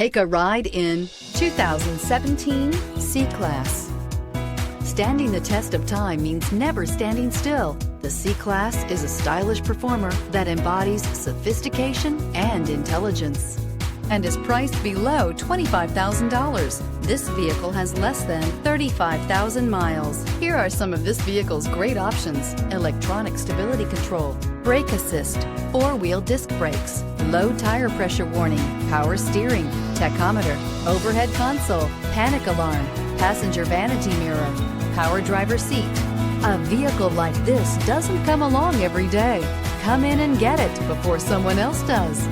Take a ride in 2017 C-Class. Standing the test of time means never standing still. The C-Class is a stylish performer that embodies sophistication and intelligence and is priced below $25,000. This vehicle has less than 35,000 miles. Here are some of this vehicle's great options: electronic stability control, brake assist, four-wheel disc brakes, low tire pressure warning, power steering, tachometer, overhead console, panic alarm, passenger vanity mirror, power driver seat. A vehicle like this doesn't come along every day. Come in and get it before someone else does.